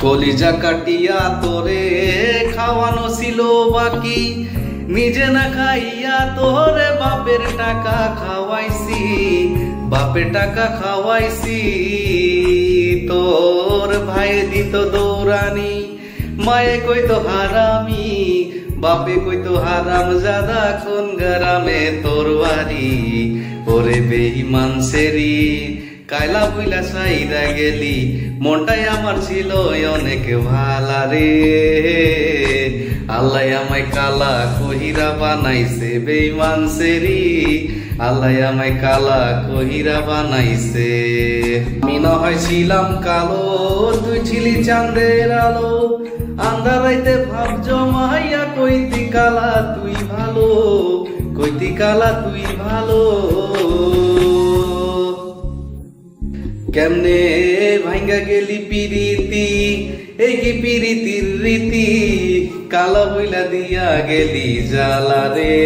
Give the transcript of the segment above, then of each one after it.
কলিজা কাটিয়া তোরে খাওয়ানো ছিল বাকি, নিজে না খাইয়া তোরে বাপের টাকা খাওয়াইছি, বাপের টাকা খাওয়াইছি। তোর ভাই দিত দৌড়ানি, মায়ে কইতো হারামি, বাপে কইতো হারাম জাদা, কোন গ্রামে তোর বাড়ি? ওরে বেঈমান সেরি কায়লা বুইলা সাইরা গেলি, মনটাই আমার ছিল অনেক ভালা রে। আল্লাহ আমায় কালা কহিরা বানাইছে বেঈমান সেরি, আল্লাহ আমায় কালা কহিরা বানাইছে। আমি না হয় ছিলাম কালো, তুই ছিলি চাঁদের আলো, আন্ধারাইতে ভাব জমাইয়া কইতি কালা তুই ভালো, কইতি কালা তুই ভালো। কেমনে ভাঙ্গা গেলি পিরিতি, এই কি পিরিতির রীতি, কালা বইলা দিয়া গেলি জালা রে।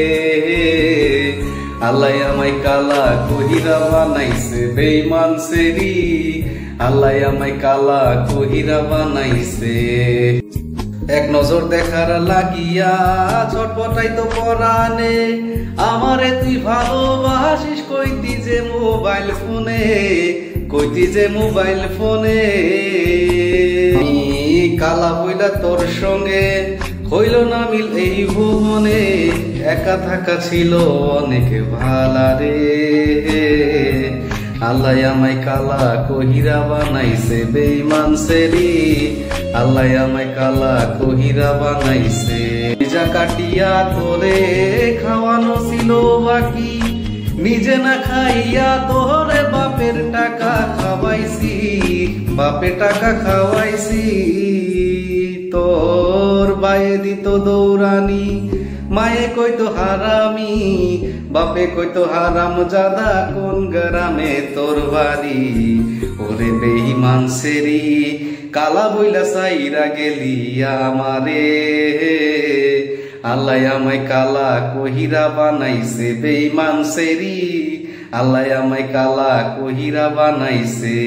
আল্লাহ আমায় কালা কহিরা বানাইছে বেঈমান সেরি, আল্লাহ আমায় কালা কহিরা বানাইছে। এক নজর দেখার লাগিয়া ছটপটাইতো পরাণে, আমারে তুই ভালোবাসিস কইতি যে মোবাইল ফোনে, কইতি যে মোবাইল ফোনে। কালা বইলা তোর সঙ্গে হইল না মিল এই ভুবনে, একা থাকা ছিল অনেক ভালা রে। আল্লাহ আমায় কালা কহিরা বানাইছে বেঈমান সেরি, আল্লাহ আমায় কালা কহিরা বানাইছে। নিজা কাটিয়া তোরে খাওয়ানো ছিল বাকি, নিজে না খাইয়া তোরে বাপের টাকা খাওয়াইছি, বাপের টাকা খাওয়াইছি। তোর বায়ে দিত দৌড়ানি, মায়ে কইতো হারামি, বাপে কইতো হারাম জাদা, কোন গ্রামে তোর বাড়ি? ওরে বেঈমান সেরি কালা বইলা সাইরা গেলি আমারে, আল্লাহ আমায় কালা কহিরা বানাইছে বেঈমান সেরি, আল্লাহ আমায় কালা কহিরা বানাইছে।